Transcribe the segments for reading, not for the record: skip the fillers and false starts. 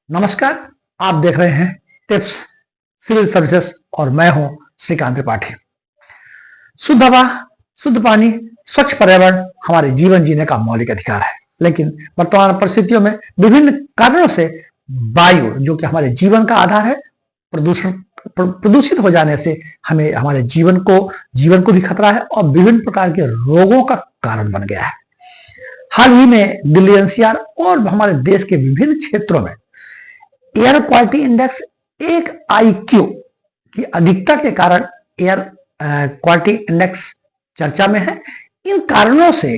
नमस्कार। आप देख रहे हैं टिप्स सिविल सर्विसेज और मैं हूं श्रीकांत त्रिपाठी। शुद्ध हवा, शुद्ध पानी, स्वच्छ पर्यावरण हमारे जीवन जीने का मौलिक अधिकार है, लेकिन वर्तमान परिस्थितियों में विभिन्न कारणों से वायु, जो कि हमारे जीवन का आधार है, प्रदूषित हो जाने से हमें हमारे जीवन को भी खतरा है और विभिन्न प्रकार के रोगों का कारण बन गया है। हाल ही में दिल्ली एनसीआर और हमारे देश के विभिन्न क्षेत्रों में एयर क्वालिटी इंडेक्स एक आईक्यू की अधिकता के कारण एयर क्वालिटी इंडेक्स चर्चा में है। इन कारणों से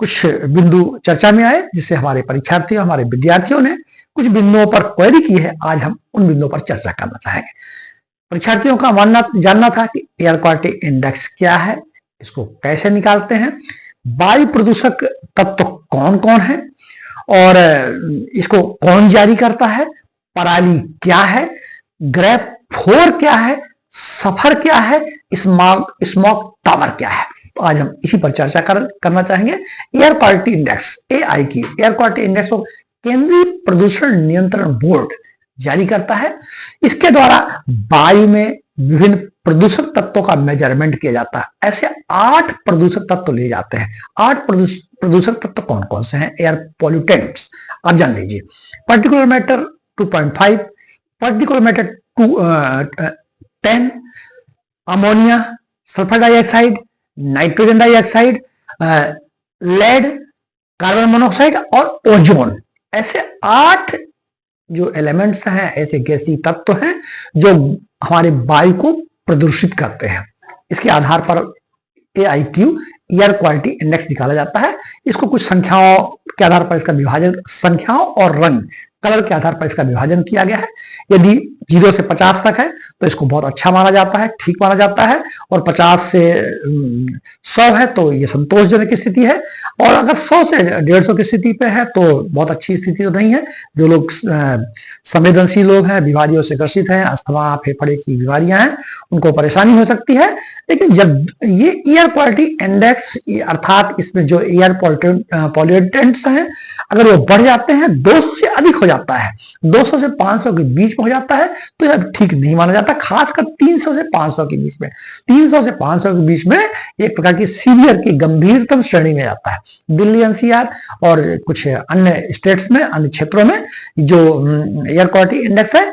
कुछ बिंदु चर्चा में आए, जिससे हमारे परीक्षार्थियों, हमारे विद्यार्थियों ने कुछ बिंदुओं पर क्वेरी की है। आज हम उन बिंदुओं पर चर्चा करना चाहेंगे। परीक्षार्थियों का जानना था कि एयर क्वालिटी इंडेक्स क्या है, इसको कैसे निकालते हैं, वायु प्रदूषक तत्व कौन कौन है और इसको कौन जारी करता है, पराली क्या है, ग्रेप 4 क्या है, सफर क्या है, स्मॉग टावर क्या है। तो आज हम इसी पर चर्चा करना चाहेंगे। Air quality index AIQ, air quality index को केंद्रीय प्रदूषण नियंत्रण बोर्ड जारी करता है। इसके द्वारा वायु में विभिन्न प्रदूषक तत्वों का मेजरमेंट किया जाता है। ऐसे 8 प्रदूषक तत्व लिए जाते हैं। 8 प्रदूषक तत्व कौन कौन से हैं? एयर पॉल्यूटेंट्स आप जान लीजिए। Particular matter 2.5, particular matter 10, ammonia, sulphur dioxide, nitrogen dioxide, lead, carbon monoxide और ओजोन। ऐसे 8 जो एलिमेंट्स हैं, ऐसे गैसीय तत्व हैं जो हमारे वायु को प्रदूषित करते हैं। इसके आधार पर AIQ एयर क्वालिटी इंडेक्स निकाला जाता है। इसको कुछ संख्याओं के आधार पर इसका विभाजन, संख्याओं और रंग कलर के आधार पर इसका विभाजन किया गया है। यदि 0 से 50 तक है तो इसको बहुत अच्छा माना जाता है, ठीक माना जाता है, और 50 से 100 है तो ये संतोषजनक स्थिति है, और अगर 100 से 150 की स्थिति पे है तो बहुत अच्छी स्थिति तो नहीं है। जो लोग संवेदनशील लोग हैं, बीमारियों से ग्रसित हैं, अस्थमा, फेफड़े की बीमारियां हैं, उनको परेशानी हो सकती है। लेकिन जब ये एयर क्वालिटी इंडेक्स अर्थात इसमें जो एयर पॉल्यूटेंट्स हैं, अगर वो बढ़ जाते हैं, 200 से अधिक हो जाता है, 200 से 500 के बीच में हो जाता है, तो यह ठीक नहीं माना जाता। खासकर 300 से 500 के बीच में, 300 से 500 के बीच में एक प्रकार की सीवियर की गंभीरतम श्रेणी में आता है। दिल्ली एनसीआर और कुछ अन्य स्टेट्स में, अन्य क्षेत्रों में जो एयर क्वालिटी इंडेक्स है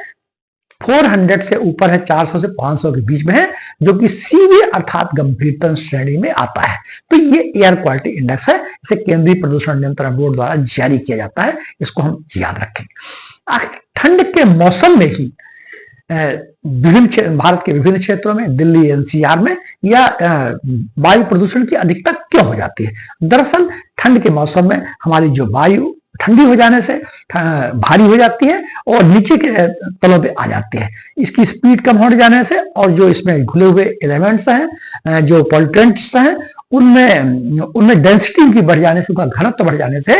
400 से ऊपर है, 400 से 500 के बीच में है, जो कि सीवियर अर्थात गंभीरतम श्रेणी में आता है। तो ये एयर क्वालिटी इंडेक्स है। इसे केंद्रीय प्रदूषण नियंत्रण बोर्ड द्वारा जारी किया जाता है। इसको हम याद रखेंगे। ठंड के मौसम में ही भारत के विभिन्न क्षेत्रों में, दिल्ली एनसीआर में या वायु प्रदूषण की अधिकता क्यों हो जाती है? दरअसल ठंड के मौसम में हमारी जो वायु ठंडी हो जाने से भारी हो जाती है और नीचे के तलों पे आ जाती है। इसकी स्पीड कम हो जाने से और जो इसमें घुले हुए एलिमेंट्स हैं, जो पॉल्यूटेंट्स हैं, उनमें डेंसिटी की बढ़ जाने से, उनका घनत्व बढ़ जाने से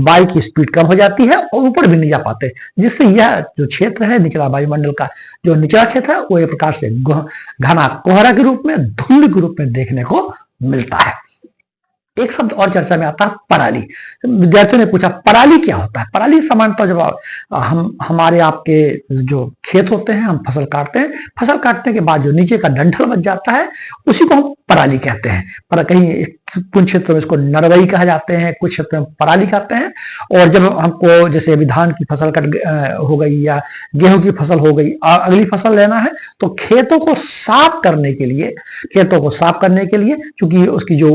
वायु की स्पीड कम हो जाती है और ऊपर भी नहीं जा पाते, जिससे यह जो क्षेत्र है निचला वायुमंडल का जो निचला क्षेत्र है वो एक प्रकार से घना कोहरा के रूप में, धुंध के रूप में देखने को मिलता है। एक शब्द और चर्चा में आता है, पराली। विद्यार्थियों ने पूछा पराली क्या होता है? पराली सामान्यतः जब हमारे आपके जो खेत होते हैं, हम फसल काटते हैं, फसल काटने के बाद जो नीचे का डंठल बच जाता है उसी को हम पराली कहते हैं। पर कहीं कुछ क्षेत्रों में इसको नरवई कहा जाते हैं, कुछ क्षेत्रों में पराली कहते हैं। और जब हमको जैसे अभी धान की फसल हो गई या गेहूं की फसल हो गई, अगली फसल लेना है, तो खेतों को साफ करने के लिए चूंकि उसकी जो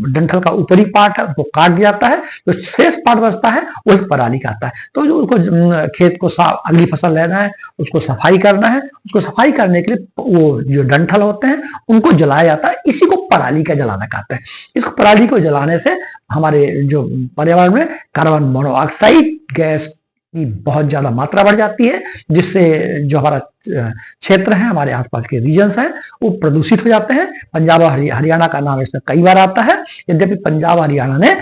डंठल का ऊपरी पार्ट है उसको काट दिया जाता है, जो शेष पार्ट बचता है वो पराली कहता है। तो जो उसको खेत को साफ, अगली फसल लेना है, उसको सफाई करना है, उसको सफाई करने के लिए वो जो डंठल होते हैं उनको जलाया जाता है। इसी को पराली का जलाना कहते हैं। इसको पराली को जलाने से हमारे जो पर्यावरण में कार्बन मोनोऑक्साइड गैस की बहुत ज्यादा मात्रा बढ़ जाती है, जिससे जो हमारा क्षेत्र है, हमारे आसपास के रीजन्स हैं, वो प्रदूषित हो जाते हैं। पंजाब और हरियाणा का नाम इसमें कई बार आता है, यद्यपि पंजाब हरियाणा ने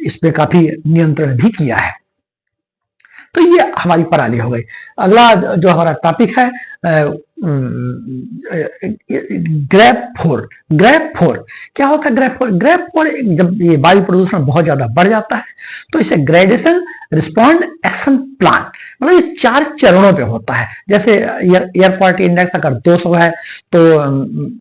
इस पे काफी नियंत्रण भी किया है। तो ये हमारी पराली हो गई। अगला जो हमारा टॉपिक है ग्रेप फोर क्या होता है? ग्रेप फोर जब ये वायु प्रदूषण बहुत ज्यादा बढ़ जाता है तो इसे ग्रेडेशन रिस्पॉन्ड एक्शन प्लान, मतलब ये 4 चरणों पे होता है। जैसे एयर क्वालिटी इंडेक्स अगर 200 है तो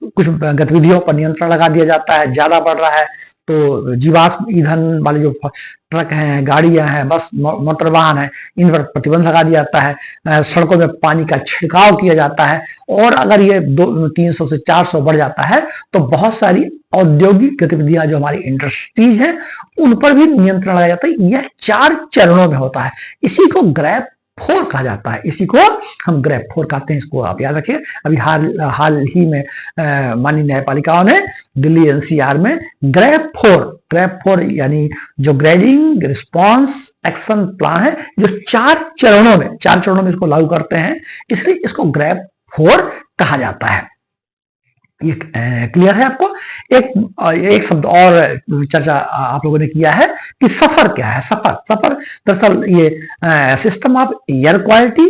कुछ गतिविधियों पर नियंत्रण लगा दिया जाता है, ज्यादा बढ़ रहा है तो जीवाश्म ईंधन वाले जो ट्रक हैं, गाड़ियां हैं, बस मोटर वाहन है, इन पर प्रतिबंध लगा दिया जाता है, सड़कों में पानी का छिड़काव किया जाता है। और अगर ये 300 से 400 बढ़ जाता है तो बहुत सारी औद्योगिक गतिविधियां जो हमारी इंडस्ट्रीज हैं उन पर भी नियंत्रण लगाया जाता है। यह 4 चरणों में होता है, इसी को ग्रेप फोर कहा जाता है, इसी को हम ग्रेप फोर कहते हैं। इसको आप याद रखिए। अभी हाल ही में माननीय न्यायपालिकाओं ने दिल्ली एनसीआर में ग्रेप फोर यानी जो ग्रेडिंग रिस्पांस एक्शन प्लान है, जो 4 चरणों में इसको लागू करते हैं, इसलिए इसको ग्रेप फोर कहा जाता है। ये क्लियर है आपको? एक शब्द और चर्चा आप लोगों ने किया है कि सफर क्या है। सफर दरअसल ये system of air quality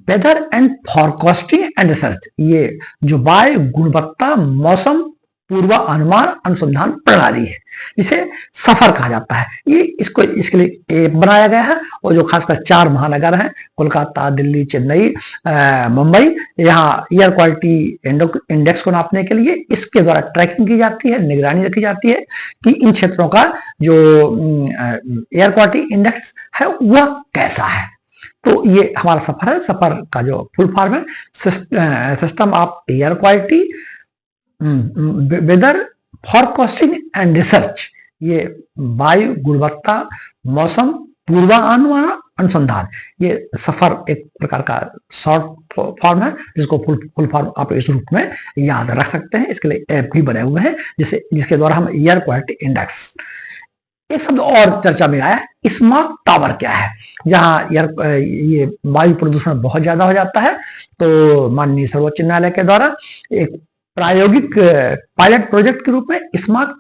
weather and forecasting and research, ये जो वायु गुणवत्ता मौसम पूर्वानुमान अनुसंधान प्रणाली है, जिसे सफर कहा जाता है। ये इसके लिए ऐप बनाया गया है और जो खासकर 4 महानगर हैं, कोलकाता, दिल्ली, चेन्नई, मुंबई, यहाँ एयर क्वालिटी इंडेक्स को नापने के लिए इसके द्वारा ट्रैकिंग की जाती है, निगरानी रखी जाती है कि इन क्षेत्रों का जो एयर क्वालिटी इंडेक्स है वह कैसा है। तो ये हमारा सफर है। सफर का जो फुल फॉर्म है system of air quality weather forecasting and research, ये वायु गुणवत्ता मौसम पूर्वानुमान अनुसंधान। ये सफर एक प्रकार का शॉर्ट फॉर्म है जिसको फुल फॉर्म आप इस रूप में याद रख सकते हैं। इसके लिए ऐप भी बने हुए हैं जिसके द्वारा हम एयर क्वालिटी इंडेक्स। एक शब्द और चर्चा में आया, स्मॉग टावर क्या है? जहां ये वायु प्रदूषण बहुत ज्यादा हो जाता है तो माननीय सर्वोच्च न्यायालय के द्वारा एक प्रायोगिक पायलट प्रोजेक्ट के रूप में स्मार्ट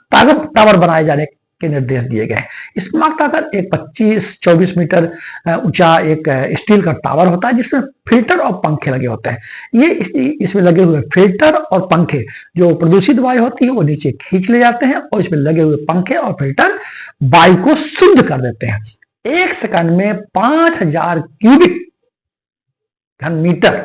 टावर बनाए जाने के निर्देश दिए गए। स्मार्ट टावर एक 25-24 मीटर ऊंचा एक स्टील का टावर होता है जिसमें फिल्टर और पंखे लगे होते हैं। ये इसमें लगे हुए फिल्टर और पंखे जो प्रदूषित वायु होती है वो नीचे खींच ले जाते हैं और इसमें लगे हुए पंखे और फिल्टर वायु को शुद्ध कर देते हैं। 1 सेकंड में 5000 क्यूबिक घन मीटर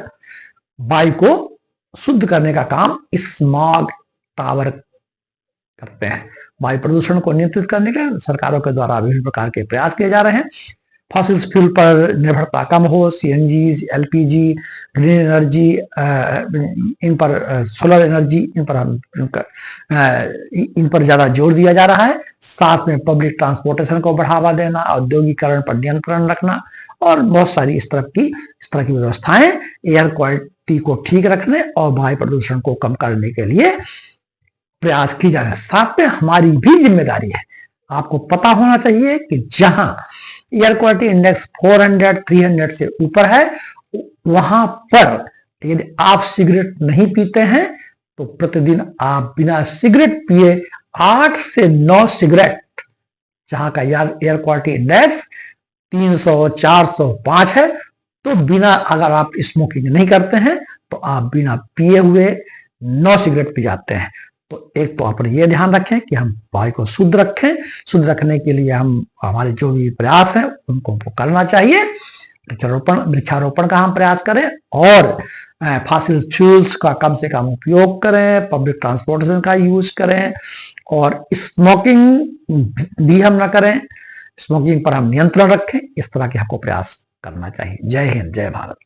वायु को शुद्ध करने का काम स्मॉग टावर करते हैं। वायु प्रदूषण को नियंत्रित करने के सरकारों के द्वारा विभिन्न प्रकार के प्रयास किए जा रहे हैं। फॉसिल फ्यूल पर निर्भरता कम हो, सीएनजी, एलपीजी, ग्रीन एनर्जी, इन पर सोलर एनर्जी, इन पर ज्यादा जोर दिया जा रहा है। साथ में पब्लिक ट्रांसपोर्टेशन को बढ़ावा देना, औद्योगिकरण पर नियंत्रण रखना और बहुत सारी इस तरह की व्यवस्थाएं एयर क्वालिटी को ठीक रखने और वायु प्रदूषण को कम करने के लिए प्रयास की जा रहे हैं। साथ में हमारी भी जिम्मेदारी है। आपको पता होना चाहिए कि जहां एयर क्वालिटी इंडेक्स 400-300 से ऊपर है वहां पर यदि आप सिगरेट नहीं पीते हैं तो प्रतिदिन आप बिना सिगरेट पिए 8 से 9 सिगरेट, जहां का एयर क्वालिटी इंडेक्स 300, 400, 5 है, तो बिना, अगर आप स्मोकिंग नहीं करते हैं तो आप बिना पिए हुए 9 सिगरेट पी जाते हैं। तो एक तो अपने ये ध्यान रखें कि हम वायु को शुद्ध रखें। शुद्ध रखने के लिए हम हमारे जो भी प्रयास हैं उनको करना चाहिए। वृक्षारोपण का हम प्रयास करें और फॉसिल फ्यूल्स का कम से कम उपयोग करें, पब्लिक ट्रांसपोर्टेशन का यूज करें और स्मोकिंग भी हम ना करें। स्मोकिंग पर हम नियंत्रण रखें। इस तरह के हमको प्रयास करना चाहिए। जय हिंद, जय भारत।